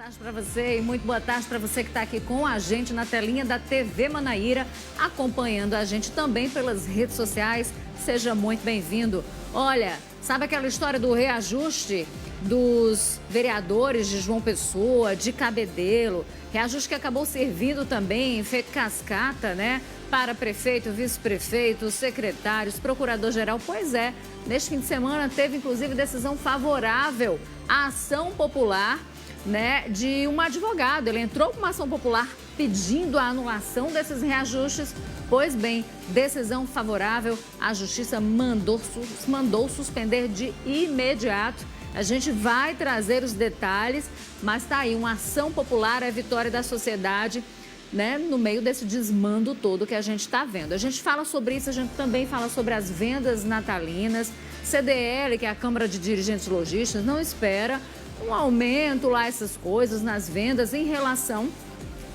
tarde para você e muito boa tarde para você que está aqui com a gente na telinha da TV Manaíra, acompanhando a gente também pelas redes sociais. Seja muito bem-vindo. Olha, sabe aquela história do reajuste dos vereadores de João Pessoa, de Cabedelo? Reajuste que acabou servindo também, feito cascata, né? Para prefeito, vice-prefeito, secretários, procurador-geral. Pois é, neste fim de semana teve inclusive decisão favorável à ação popular, né, de um advogado. Ele entrou com uma ação popular pedindo a anulação desses reajustes. Pois bem, decisão favorável, a Justiça mandou suspender de imediato. A gente vai trazer os detalhes, mas está aí, uma ação popular é a vitória da sociedade, né, no meio desse desmando todo que a gente está vendo. A gente fala sobre isso, a gente também fala sobre as vendas natalinas. CDL, que é a Câmara de Dirigentes Lojistas, não espera um aumento lá, essas coisas nas vendas em relação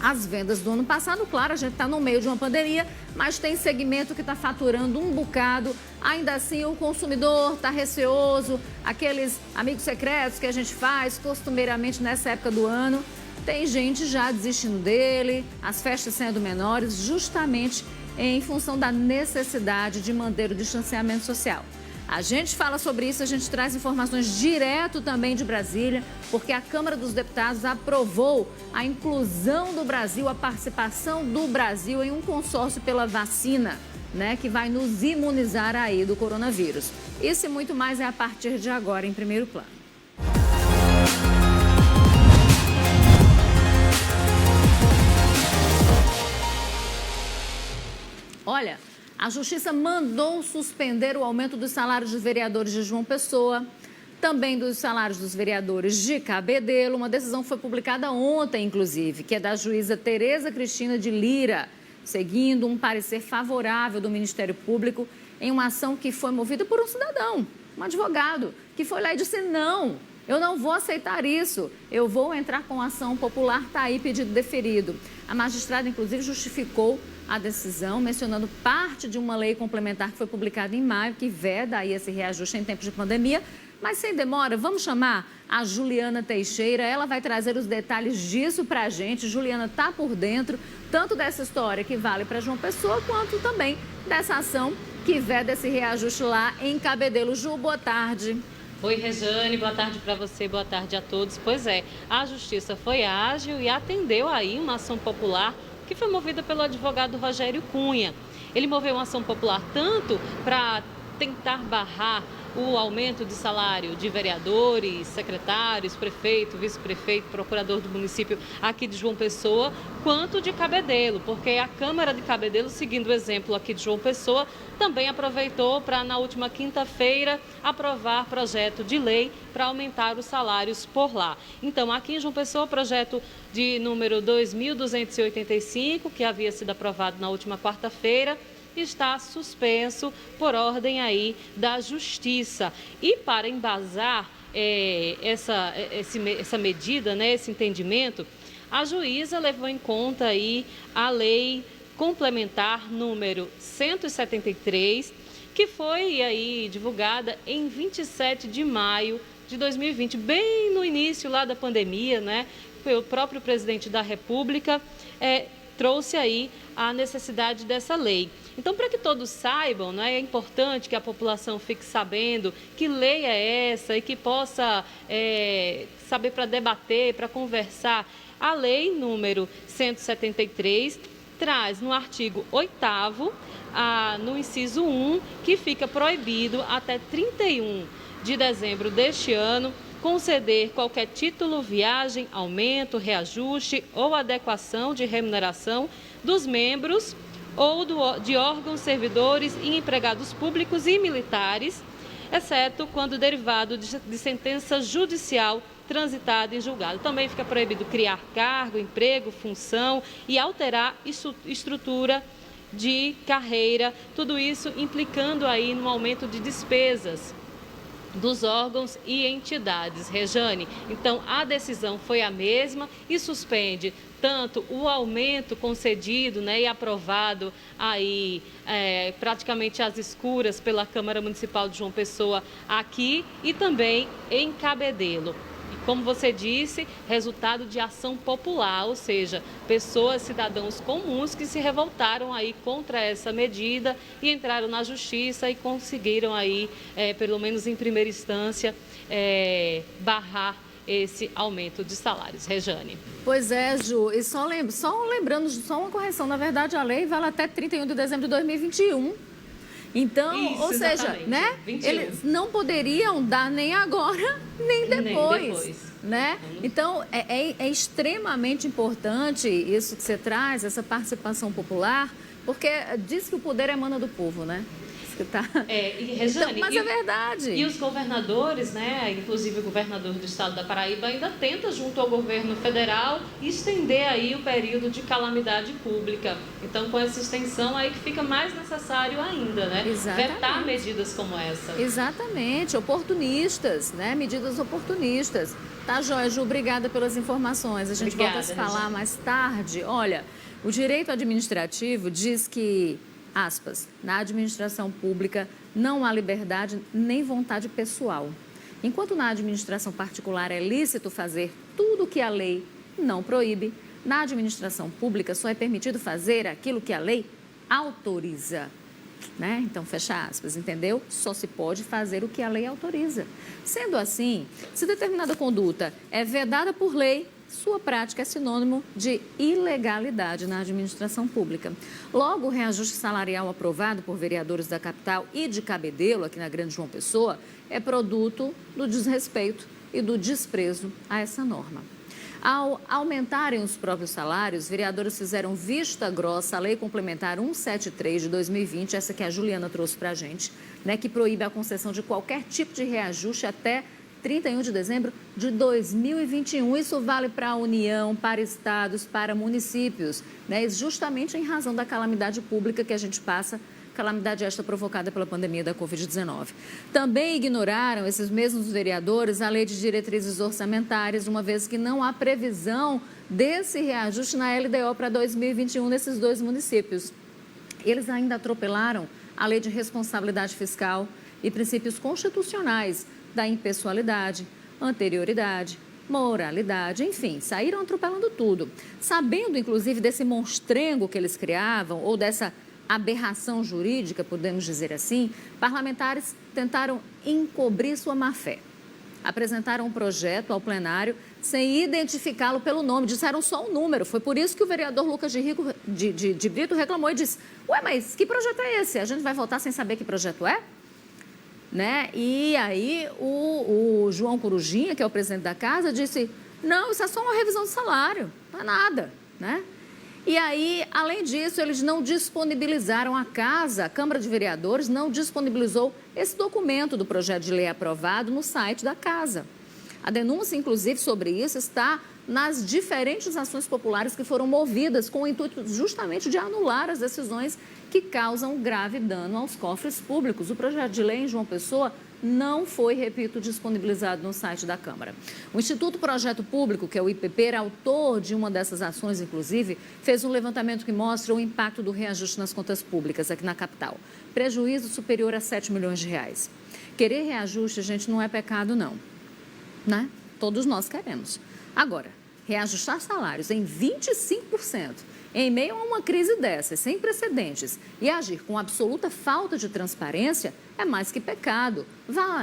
às vendas do ano passado. Claro, a gente está no meio de uma pandemia, mas tem segmento que está faturando um bocado. Ainda assim, o consumidor está receoso, aqueles amigos secretos que a gente faz costumeiramente nessa época do ano. Tem gente já desistindo dele, as festas sendo menores, justamente em função da necessidade de manter o distanciamento social. A gente fala sobre isso, a gente traz informações direto também de Brasília, porque a Câmara dos Deputados aprovou a inclusão do Brasil, a participação do Brasil em um consórcio pela vacina, né, que vai nos imunizar aí do coronavírus. Isso e muito mais é a partir de agora, em primeiro plano. Olha, a Justiça mandou suspender o aumento dos salários dos vereadores de João Pessoa, também dos salários dos vereadores de Cabedelo. Uma decisão foi publicada ontem, inclusive, que é da juíza Tereza Cristina de Lira, seguindo um parecer favorável do Ministério Público em uma ação que foi movida por um cidadão, um advogado, que foi lá e disse: não, eu não vou aceitar isso, eu vou entrar com ação popular, está aí pedido deferido. A magistrada, inclusive, justificou a decisão, mencionando parte de uma lei complementar que foi publicada em maio, que veda aí esse reajuste em tempos de pandemia. Mas sem demora, vamos chamar a Juliana Teixeira, ela vai trazer os detalhes disso para a gente. Juliana está por dentro, tanto dessa história que vale para João Pessoa, quanto também dessa ação que veda esse reajuste lá em Cabedelo. Ju, boa tarde. Oi, Rejane, boa tarde para você, boa tarde a todos. Pois é, a Justiça foi ágil e atendeu aí uma ação popular que foi movida pelo advogado Rogério Cunha. Ele moveu uma ação popular tanto para tentar barrar o aumento de salário de vereadores, secretários, prefeito, vice-prefeito, procurador do município aqui de João Pessoa, quanto de Cabedelo, porque a Câmara de Cabedelo, seguindo o exemplo aqui de João Pessoa, também aproveitou para, na última quinta-feira, aprovar projeto de lei para aumentar os salários por lá. Então, aqui em João Pessoa, projeto de número 2.285, que havia sido aprovado na última quarta-feira, está suspenso por ordem aí da Justiça. E para embasar essa medida, né, esse entendimento, a juíza levou em conta aí a lei complementar número 173, que foi aí divulgada em 27 de maio de 2020, bem no início lá da pandemia, né? Foi o próprio presidente da República trouxe aí a necessidade dessa lei. Então, para que todos saibam, né, é importante que a população fique sabendo que lei é essa e que possa saber para debater, para conversar. A lei número 173 traz no artigo 8º, no inciso 1, que fica proibido até 31 de dezembro deste ano conceder qualquer título, viagem, aumento, reajuste ou adequação de remuneração dos membros ou de órgãos, servidores e empregados públicos e militares, exceto quando derivado de sentença judicial transitada em julgado. Também fica proibido criar cargo, emprego, função e alterar estrutura de carreira, tudo isso implicando aí no aumento de despesas dos órgãos e entidades. Rejane, então a decisão foi a mesma e suspende tanto o aumento concedido, né, e aprovado aí praticamente às escuras pela Câmara Municipal de João Pessoa aqui e também em Cabedelo. E como você disse, resultado de ação popular, ou seja, pessoas, cidadãos comuns que se revoltaram aí contra essa medida e entraram na justiça e conseguiram aí, pelo menos em primeira instância, barrar esse aumento de salários. Rejane. Pois é, Ju, e só lembrando, só uma correção, na verdade a lei vale até 31 de dezembro de 2021. Então, Isso, ou seja, né, 21. eles não poderiam dar nem agora, nem depois. Né? Então, é extremamente importante isso que você traz, essa participação popular, porque diz que o poder emana do povo, né? Rejane, então, mas é verdade. E os governadores, né, inclusive o governador do estado da Paraíba, ainda tenta, junto ao governo federal, estender aí o período de calamidade pública. Então, com essa extensão aí que fica mais necessário ainda, né? Exatamente. Vetar medidas como essa. Exatamente, oportunistas, né? Medidas oportunistas. Tá, joia, Ju, obrigada pelas informações. A gente volta a se falar mais tarde. Olha, o direito administrativo diz que, aspas, na administração pública não há liberdade nem vontade pessoal. Enquanto na administração particular é lícito fazer tudo o que a lei não proíbe, na administração pública só é permitido fazer aquilo que a lei autoriza. Né? Então, fecha aspas, entendeu? Só se pode fazer o que a lei autoriza. Sendo assim, se determinada conduta é vedada por lei, sua prática é sinônimo de ilegalidade na administração pública. Logo, o reajuste salarial aprovado por vereadores da capital e de Cabedelo, aqui na Grande João Pessoa, é produto do desrespeito e do desprezo a essa norma. Ao aumentarem os próprios salários, vereadores fizeram vista grossa à Lei Complementar 173 de 2020, essa que a Juliana trouxe para a gente, né, que proíbe a concessão de qualquer tipo de reajuste até 31 de dezembro de 2021. Isso vale para a União, para estados, para municípios, né? Justamente em razão da calamidade pública que a gente passa, calamidade esta provocada pela pandemia da Covid-19. Também ignoraram esses mesmos vereadores a Lei de Diretrizes Orçamentárias, uma vez que não há previsão desse reajuste na LDO para 2021 nesses dois municípios. Eles ainda atropelaram a Lei de Responsabilidade Fiscal e princípios constitucionais da impessoalidade, anterioridade, moralidade, enfim, saíram atropelando tudo. Sabendo, inclusive, desse monstrengo que eles criavam, ou dessa aberração jurídica, podemos dizer assim, parlamentares tentaram encobrir sua má-fé. Apresentaram um projeto ao plenário sem identificá-lo pelo nome, disseram só um número. Foi por isso que o vereador Lucas de Brito reclamou e disse: ué, mas que projeto é esse? A gente vai votar sem saber que projeto é? Né? E aí o João Corujinha, que é o presidente da casa, disse: não, isso é só uma revisão de salário, não é nada, né? E aí, além disso, eles não disponibilizaram a Câmara de Vereadores não disponibilizou esse documento do projeto de lei aprovado no site da casa. A denúncia, inclusive, sobre isso está nas diferentes ações populares que foram movidas com o intuito justamente de anular as decisões que causam grave dano aos cofres públicos. O projeto de lei em João Pessoa não foi, repito, disponibilizado no site da Câmara. O Instituto Projeto Público, que é o IPP, autor de uma dessas ações, inclusive, fez um levantamento que mostra o impacto do reajuste nas contas públicas aqui na capital. Prejuízo superior a 7 milhões de reais. Querer reajuste, gente, não é pecado, não. Né? Todos nós queremos. Agora, reajustar salários em 25%, em meio a uma crise dessas, sem precedentes, e agir com absoluta falta de transparência, é mais que pecado.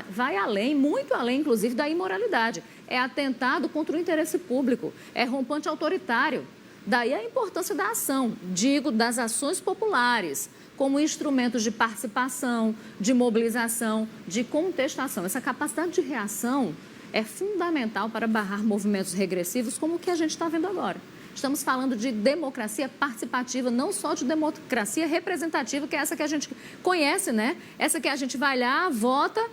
Vai além, muito além, inclusive, da imoralidade. É atentado contra o interesse público, é rompante autoritário. Daí a importância da ação, digo, das ações populares, como instrumentos de participação, de mobilização, de contestação. Essa capacidade de reação é fundamental para barrar movimentos regressivos como o que a gente está vendo agora. Estamos falando de democracia participativa, não só de democracia representativa, que é essa que a gente conhece, né? Essa que a gente vai lá, vota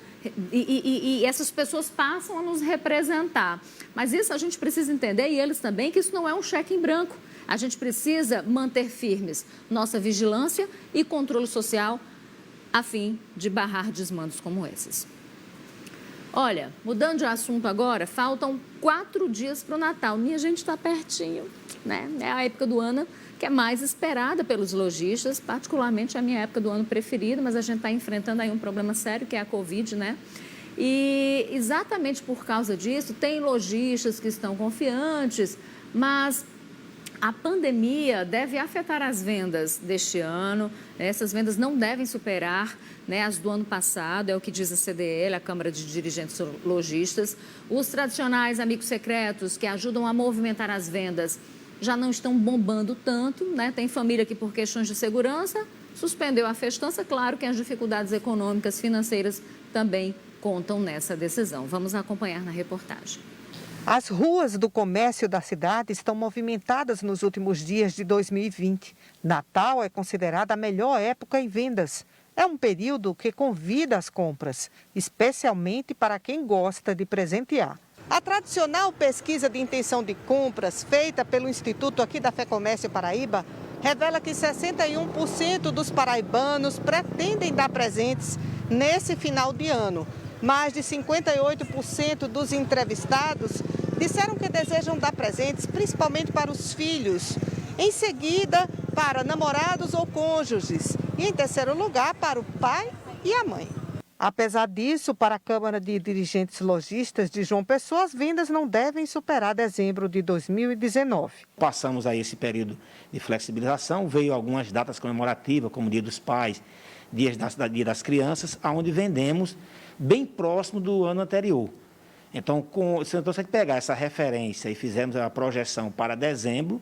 e essas pessoas passam a nos representar. Mas isso a gente precisa entender, e eles também, que isso não é um cheque em branco. A gente precisa manter firmes nossa vigilância e controle social a fim de barrar desmandos como esses. Olha, mudando de assunto agora, faltam 4 dias para o Natal. Minha gente está pertinho, né? É a época do ano que é mais esperada pelos lojistas, particularmente a minha época do ano preferida, mas a gente está enfrentando aí um problema sério, que é a Covid, né? E exatamente por causa disso, tem lojistas que estão confiantes, mas a pandemia deve afetar as vendas deste ano. Essas vendas não devem superar, né, as do ano passado, é o que diz a CDL, a Câmara de Dirigentes Lojistas. Os tradicionais amigos secretos que ajudam a movimentar as vendas já não estão bombando tanto, né? Tem família que, por questões de segurança, suspendeu a festança. Claro que as dificuldades econômicas, financeiras também contam nessa decisão. Vamos acompanhar na reportagem. As ruas do comércio da cidade estão movimentadas nos últimos dias de 2020. Natal é considerada a melhor época em vendas. É um período que convida às compras, especialmente para quem gosta de presentear. A tradicional pesquisa de intenção de compras feita pelo Instituto aqui da FEComércio Paraíba revela que 61% dos paraibanos pretendem dar presentes nesse final de ano. Mais de 58% dos entrevistados disseram que desejam dar presentes, principalmente para os filhos. Em seguida, para namorados ou cônjuges. E, em terceiro lugar, para o pai e a mãe. Apesar disso, para a Câmara de Dirigentes Lojistas de João Pessoa, as vendas não devem superar dezembro de 2019. Passamos aí esse período de flexibilização, veio algumas datas comemorativas, como Dia dos Pais, Dia das Crianças, onde vendemos bem próximo do ano anterior. Então, se a gente pegar essa referência e fizermos a projeção para dezembro,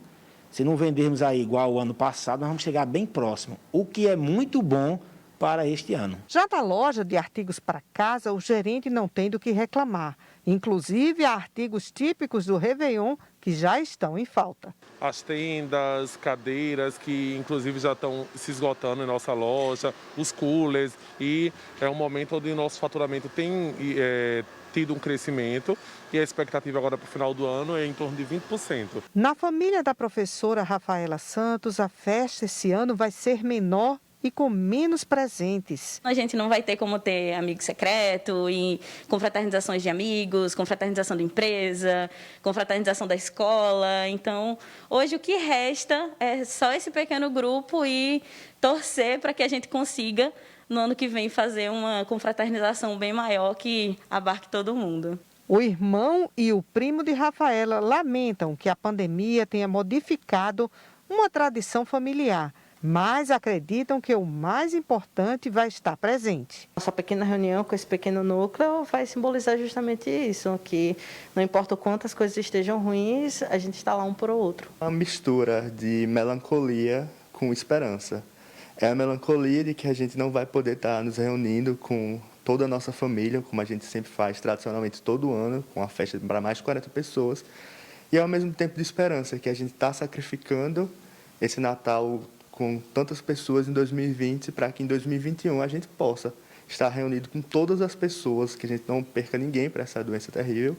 se não vendermos aí igual ao ano passado, nós vamos chegar bem próximo, o que é muito bom para este ano. Já na loja de artigos para casa, o gerente não tem do que reclamar. Inclusive, há artigos típicos do Réveillon que já estão em falta. As tendas, cadeiras que inclusive já estão se esgotando em nossa loja, os coolers, e é um momento onde o nosso faturamento tem tido um crescimento e a expectativa agora para o final do ano é em torno de 20%. Na família da professora Rafaela Santos, a festa esse ano vai ser menor e com menos presentes. A gente não vai ter como ter amigo secreto, e confraternizações de amigos, confraternização de empresa, confraternização da escola. Então, hoje o que resta é só esse pequeno grupo e torcer para que a gente consiga, no ano que vem, fazer uma confraternização bem maior que abarque todo mundo. O irmão e o primo de Rafaela lamentam que a pandemia tenha modificado uma tradição familiar, mas acreditam que o mais importante vai estar presente. Nossa pequena reunião com esse pequeno núcleo vai simbolizar justamente isso, que não importa o quanto as coisas estejam ruins, a gente está lá um para o outro. Uma mistura de melancolia com esperança. É a melancolia de que a gente não vai poder estar nos reunindo com toda a nossa família, como a gente sempre faz tradicionalmente todo ano, com a festa para mais de 40 pessoas. E ao mesmo tempo de esperança, que a gente está sacrificando esse Natal com tantas pessoas em 2020, para que em 2021 a gente possa estar reunido com todas as pessoas, que a gente não perca ninguém para essa doença terrível.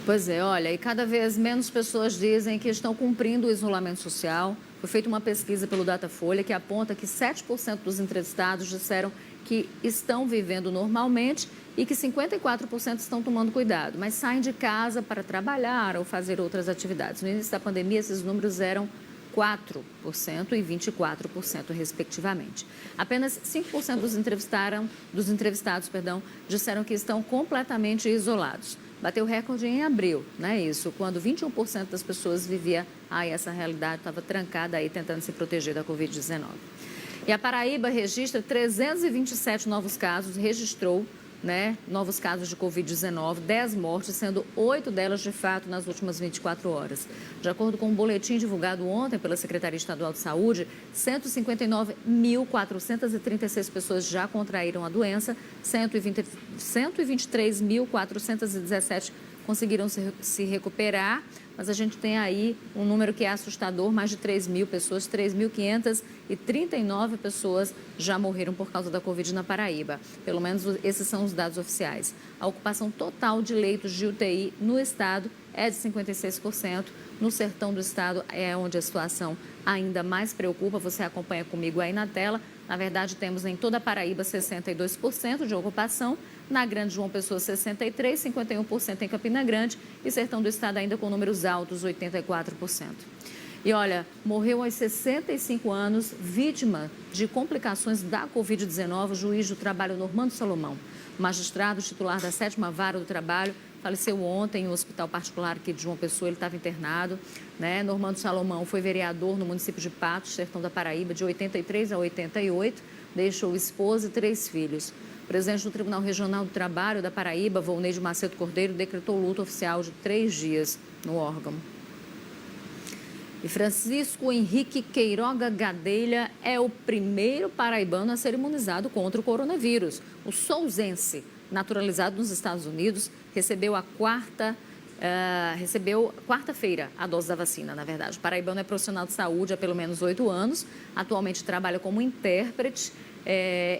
Pois é, olha, e cada vez menos pessoas dizem que estão cumprindo o isolamento social. Foi feita uma pesquisa pelo Datafolha que aponta que 7% dos entrevistados disseram que estão vivendo normalmente e que 54% estão tomando cuidado, mas saem de casa para trabalhar ou fazer outras atividades. No início da pandemia, esses números eram 4% e 24%, respectivamente. Apenas 5% dos entrevistados disseram que estão completamente isolados. Bateu recorde em abril, né? Isso, quando 21% das pessoas vivia essa realidade, estava trancada aí tentando se proteger da Covid-19. E a Paraíba registra 327 novos casos, registrou, né, novos casos de Covid-19, 10 mortes, sendo 8 delas de fato nas últimas 24 horas. De acordo com um boletim divulgado ontem pela Secretaria Estadual de Saúde, 159.436 pessoas já contraíram a doença, 123.417 conseguiram se recuperar, mas a gente tem aí um número que é assustador, mais de 3 mil pessoas, 3.539 pessoas já morreram por causa da Covid na Paraíba. Pelo menos esses são os dados oficiais. A ocupação total de leitos de UTI no estado é de 56%. No sertão do estado é onde a situação ainda mais preocupa. Você acompanha comigo aí na tela. Na verdade, temos em toda a Paraíba 62% de ocupação. Na Grande João Pessoa, 63%, 51% em Campina Grande e sertão do estado ainda com números altos, 84%. E olha, morreu aos 65 anos, vítima de complicações da Covid-19, o juiz do trabalho Normando Salomão. O magistrado titular da 7ª Vara do Trabalho faleceu ontem em um hospital particular aqui de João Pessoa, ele estava internado, né? Normando Salomão foi vereador no município de Patos, sertão da Paraíba, de 83 a 88, deixou esposa e 3 filhos. O presidente do Tribunal Regional do Trabalho da Paraíba, Volney Macedo Cordeiro, decretou luto oficial de 3 dias no órgão. E Francisco Henrique Queiroga Gadelha é o primeiro paraibano a ser imunizado contra o coronavírus. O souzense, naturalizado nos Estados Unidos, recebeu quarta-feira a dose da vacina, na verdade. O paraibano é profissional de saúde há pelo menos 8 anos, atualmente trabalha como intérprete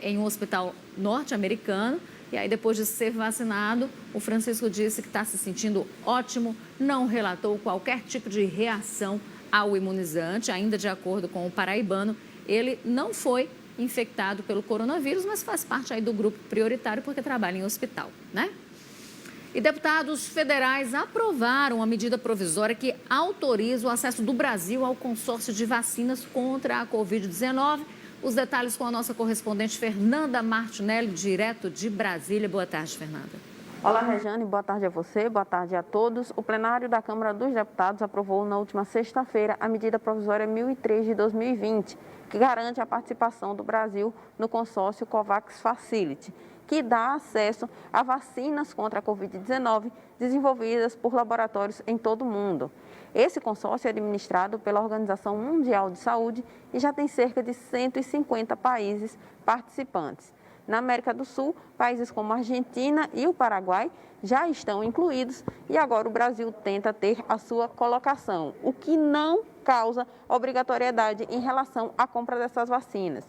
em um hospital norte-americano. E aí, depois de ser vacinado, o Francisco disse que está se sentindo ótimo, não relatou qualquer tipo de reação ao imunizante. Ainda de acordo com o paraibano, ele não foi infectado pelo coronavírus, mas faz parte aí do grupo prioritário porque trabalha em hospital, né? E deputados federais aprovaram a medida provisória que autoriza o acesso do Brasil ao consórcio de vacinas contra a Covid-19. Os detalhes com a nossa correspondente Fernanda Martinelli, direto de Brasília. Boa tarde, Fernanda. Olá, Rejane, boa tarde a você, boa tarde a todos. O plenário da Câmara dos Deputados aprovou na última sexta-feira a medida provisória 1003 de 2020, que garante a participação do Brasil no consórcio COVAX Facility, que dá acesso a vacinas contra a Covid-19 desenvolvidas por laboratórios em todo o mundo. Esse consórcio é administrado pela Organização Mundial de Saúde e já tem cerca de 150 países participantes. Na América do Sul, países como a Argentina e o Paraguai já estão incluídos e agora o Brasil tenta ter a sua colocação, o que não causa obrigatoriedade em relação à compra dessas vacinas.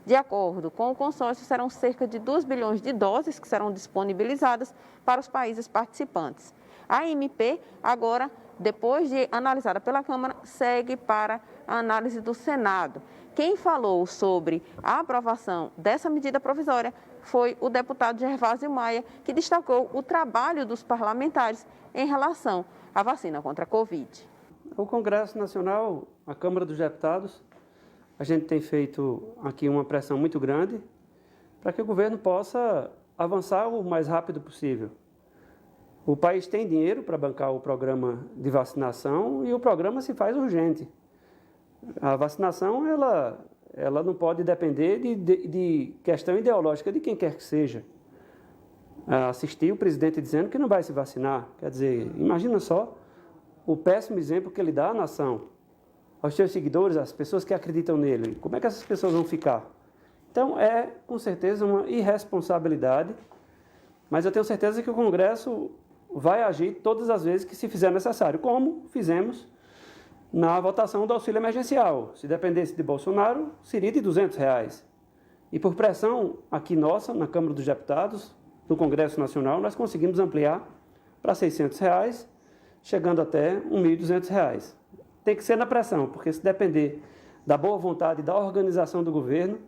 De acordo com o consórcio, serão cerca de 2 bilhões de doses que serão disponibilizadas para os países participantes. A MP, agora, depois de analisada pela Câmara, segue para a análise do Senado. Quem falou sobre a aprovação dessa medida provisória foi o deputado Gervásio Maia, que destacou o trabalho dos parlamentares em relação à vacina contra a Covid. O Congresso Nacional, a Câmara dos Deputados, a gente tem feito aqui uma pressão muito grande para que o governo possa avançar o mais rápido possível. O país tem dinheiro para bancar o programa de vacinação e o programa se faz urgente. A vacinação, ela não pode depender de questão ideológica de quem quer que seja. Assisti o presidente dizendo que não vai se vacinar. Quer dizer, imagina só o péssimo exemplo que ele dá à nação, aos seus seguidores, às pessoas que acreditam nele. Como é que essas pessoas vão ficar? Então, é com certeza uma irresponsabilidade, mas eu tenho certeza que o Congresso vai agir todas as vezes que se fizer necessário, como fizemos na votação do auxílio emergencial. Se dependesse de Bolsonaro, seria de R$200. E por pressão aqui nossa, na Câmara dos Deputados, do Congresso Nacional, nós conseguimos ampliar para R$600, chegando até R$1.200. Tem que ser na pressão, porque se depender da boa vontade e da organização do governo,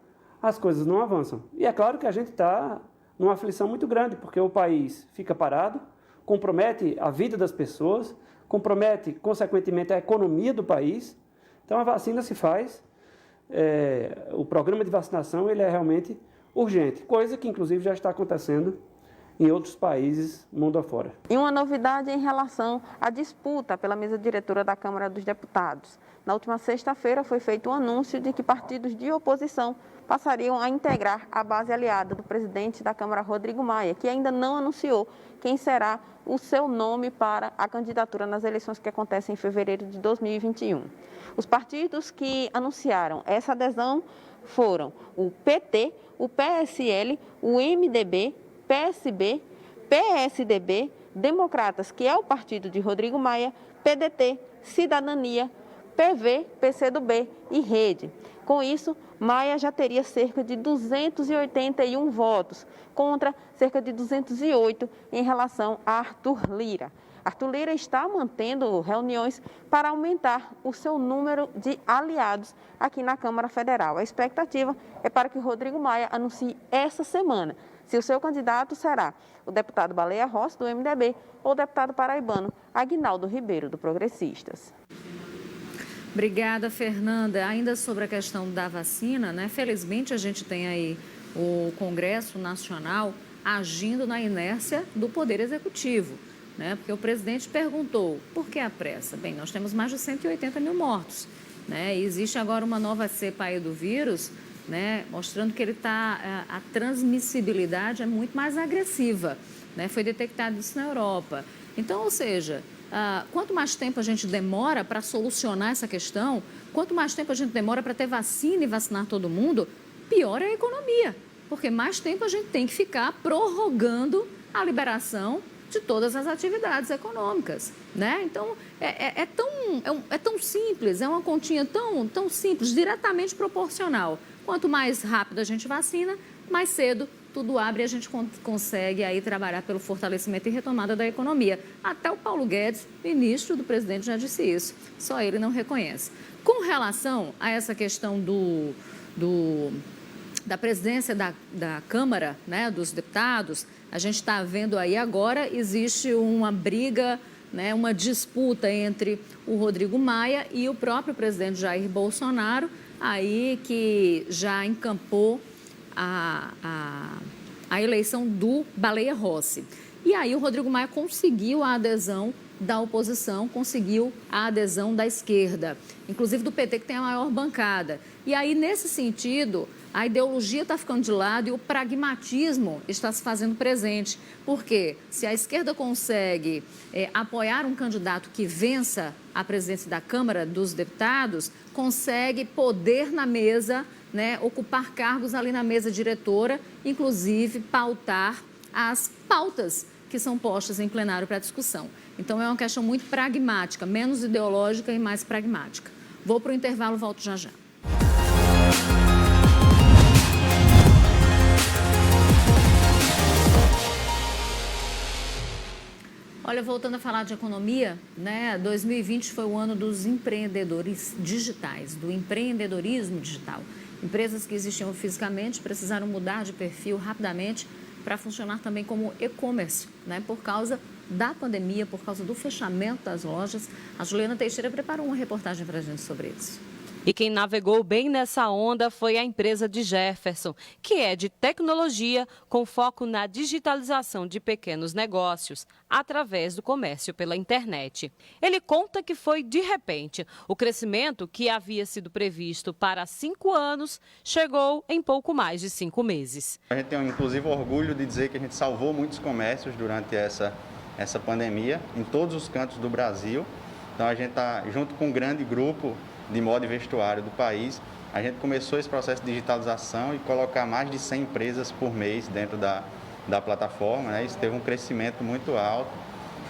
as coisas não avançam. E é claro que a gente está numa aflição muito grande, porque o país fica parado, compromete a vida das pessoas, compromete, consequentemente, a economia do país. Então, a vacina se faz, o programa de vacinação ele é realmente urgente, coisa que, inclusive, já está acontecendo em outros países, mundo afora. E uma novidade em relação à disputa pela mesa diretora da Câmara dos Deputados. Na última sexta-feira foi feito um anúncio de que partidos de oposição passariam a integrar a base aliada do presidente da Câmara, Rodrigo Maia, que ainda não anunciou quem será o seu nome para a candidatura nas eleições que acontecem em fevereiro de 2021. Os partidos que anunciaram essa adesão foram o PT, o PSL, o MDB, PSB, PSDB, Democratas, que é o partido de Rodrigo Maia, PDT, Cidadania, PV, PCdoB e Rede. Com isso, Maia já teria cerca de 281 votos, contra cerca de 208 em relação a Arthur Lira. Arthur Lira está mantendo reuniões para aumentar o seu número de aliados aqui na Câmara Federal. A expectativa é para que Rodrigo Maia anuncie essa semana se o seu candidato será o deputado Baleia Rossi, do MDB, ou o deputado paraibano Aguinaldo Ribeiro, do Progressistas. Obrigada, Fernanda. Ainda sobre a questão da vacina, né? Felizmente a gente tem aí o Congresso Nacional agindo na inércia do Poder Executivo, né? Porque o presidente perguntou, por que a pressa? Bem, nós temos mais de 180 mil mortos, né? E existe agora uma nova cepa aí do vírus, né? Mostrando que a transmissibilidade é muito mais agressiva, né? Foi detectado isso na Europa. Então, ou seja, quanto mais tempo a gente demora para solucionar essa questão, quanto mais tempo a gente demora para ter vacina e vacinar todo mundo, pior é a economia, porque mais tempo a gente tem que ficar prorrogando a liberação de todas as atividades econômicas, né? Então, é tão simples, é uma continha tão simples, diretamente proporcional. Quanto mais rápido a gente vacina, mais cedo tudo abre e a gente consegue aí trabalhar pelo fortalecimento e retomada da economia. Até o Paulo Guedes, ministro do presidente, já disse isso, só ele não reconhece. Com relação a essa questão da presidência da Câmara, né, dos deputados, a gente está vendo aí agora, existe uma briga, né, uma disputa entre o Rodrigo Maia e o próprio presidente Jair Bolsonaro, aí que já encampou a eleição do Baleia Rossi. E aí o Rodrigo Maia conseguiu a adesão da oposição, conseguiu a adesão da esquerda, inclusive do PT, que tem a maior bancada. E aí, nesse sentido, a ideologia está ficando de lado e o pragmatismo está se fazendo presente. Porque se a esquerda consegue apoiar um candidato que vença a presidência da Câmara dos Deputados, consegue poder na mesa, né, ocupar cargos ali na mesa diretora, inclusive pautar as pautas que são postas em plenário para discussão. Então, é uma questão muito pragmática, menos ideológica e mais pragmática. Vou para o intervalo, volto já já. Olha, voltando a falar de economia, né? 2020 foi o ano dos empreendedores digitais, do empreendedorismo digital. Empresas que existiam fisicamente precisaram mudar de perfil rapidamente para funcionar também como e-commerce, né? Por causa da pandemia, por causa do fechamento das lojas. A Juliana Teixeira preparou uma reportagem para a gente sobre isso. E quem navegou bem nessa onda foi a empresa de Jefferson, que é de tecnologia com foco na digitalização de pequenos negócios, através do comércio pela internet. Ele conta que foi de repente. O crescimento, que havia sido previsto para 5 anos, chegou em pouco mais de 5 meses. A gente tem, inclusive, orgulho de dizer que a gente salvou muitos comércios durante essa pandemia, em todos os cantos do Brasil. Então, a gente está junto com um grande grupo de moda e vestuário do país. A gente começou esse processo de digitalização e colocar mais de 100 empresas por mês dentro da plataforma, né? Isso teve um crescimento muito alto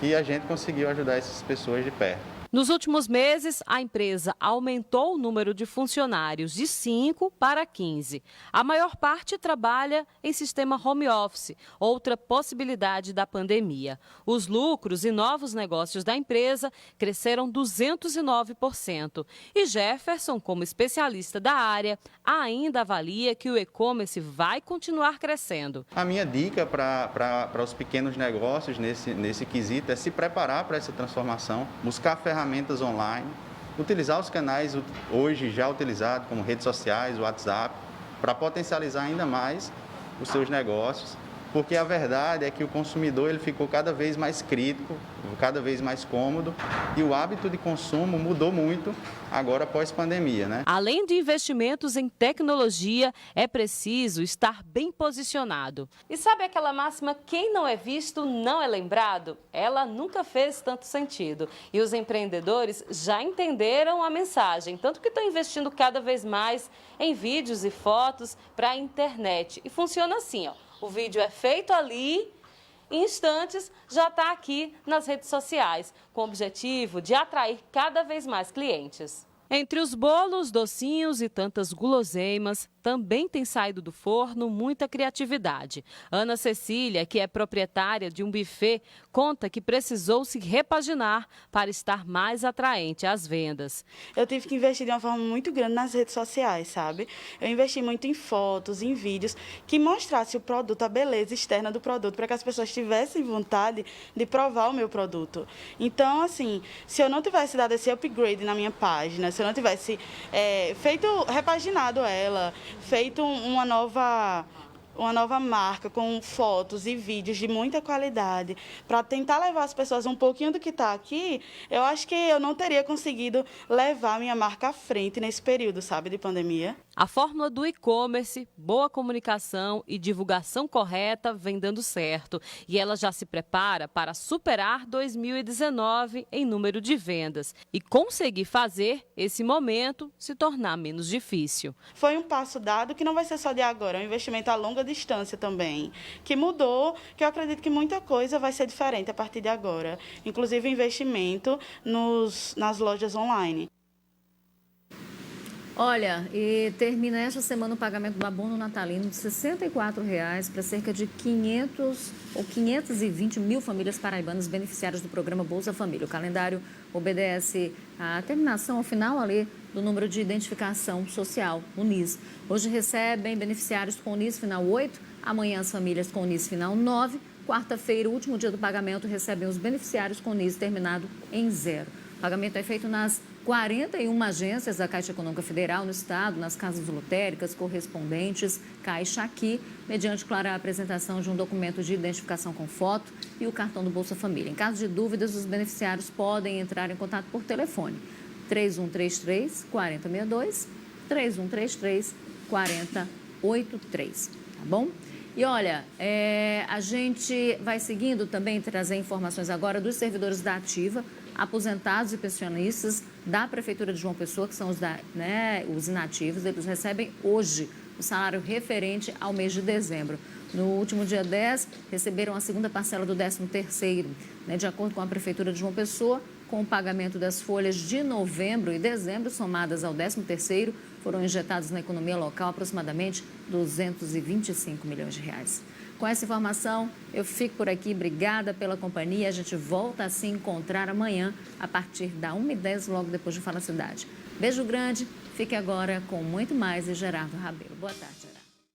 e a gente conseguiu ajudar essas pessoas de perto. Nos últimos meses, a empresa aumentou o número de funcionários de 5 para 15. A maior parte trabalha em sistema home office, outra possibilidade da pandemia. Os lucros e novos negócios da empresa cresceram 209%. E Jefferson, como especialista da área, ainda avalia que o e-commerce vai continuar crescendo. A minha dica para os pequenos negócios nesse quesito é se preparar para essa transformação, buscar ferramentas online, utilizar os canais hoje já utilizados, como redes sociais, WhatsApp, para potencializar ainda mais os seus negócios, porque a verdade é que o consumidor ele ficou cada vez mais crítico, cada vez mais cômodo e o hábito de consumo mudou muito agora pós-pandemia, né? Além de investimentos em tecnologia, é preciso estar bem posicionado. E sabe aquela máxima, quem não é visto não é lembrado? Ela nunca fez tanto sentido. E os empreendedores já entenderam a mensagem, tanto que estão investindo cada vez mais em vídeos e fotos para a internet. E funciona assim, ó. O vídeo é feito ali, em instantes já está aqui nas redes sociais, com o objetivo de atrair cada vez mais clientes. Entre os bolos, docinhos e tantas guloseimas, também tem saído do forno muita criatividade. Ana Cecília, que é proprietária de um buffet, conta que precisou se repaginar para estar mais atraente às vendas. Eu tive que investir de uma forma muito grande nas redes sociais, sabe? Eu investi muito em fotos, em vídeos, que mostrasse o produto, a beleza externa do produto, para que as pessoas tivessem vontade de provar o meu produto. Então, assim, se eu não tivesse dado esse upgrade na minha página, se se eu não tivesse repaginado ela, feito uma nova marca com fotos e vídeos de muita qualidade, para tentar levar as pessoas um pouquinho do que está aqui, eu acho que eu não teria conseguido levar a minha marca à frente nesse período, sabe, de pandemia. A fórmula do e-commerce, boa comunicação e divulgação correta vem dando certo. E ela já se prepara para superar 2019 em número de vendas e conseguir fazer esse momento se tornar menos difícil. Foi um passo dado que não vai ser só de agora, é um investimento a longa distância também, que mudou, que eu acredito que muita coisa vai ser diferente a partir de agora, inclusive investimento nas lojas online. Olha, e termina esta semana o pagamento do abono natalino de R$ 64,00 para cerca de 520 mil famílias paraibanas beneficiárias do programa Bolsa Família. O calendário obedece à terminação, ao final ali, do número de identificação social, o NIS. Hoje recebem beneficiários com o NIS final 8, amanhã as famílias com o NIS final 9, quarta-feira, o último dia do pagamento, recebem os beneficiários com o NIS terminado em 0. O pagamento é feito nas 41 agências da Caixa Econômica Federal no estado, nas casas lotéricas, correspondentes, Caixa Aqui, mediante clara apresentação de um documento de identificação com foto e o cartão do Bolsa Família. Em caso de dúvidas, os beneficiários podem entrar em contato por telefone 3133-4062, 3133-4083, tá bom? E olha, a gente vai seguindo também, trazer informações agora dos servidores da Ativa, aposentados e pensionistas da Prefeitura de João Pessoa, que são os inativos. Eles recebem hoje o salário referente ao mês de dezembro. No último dia 10, receberam a segunda parcela do 13º. De acordo com a Prefeitura de João Pessoa, com o pagamento das folhas de novembro e dezembro, somadas ao 13º, foram injetados na economia local aproximadamente R$ 225 milhões. Com essa informação, eu fico por aqui. Obrigada pela companhia. A gente volta a se encontrar amanhã, a partir da 1h10, logo depois de Fala Cidade. Beijo grande. Fique agora com muito mais e Gerardo Rabelo. Boa tarde, Gerardo.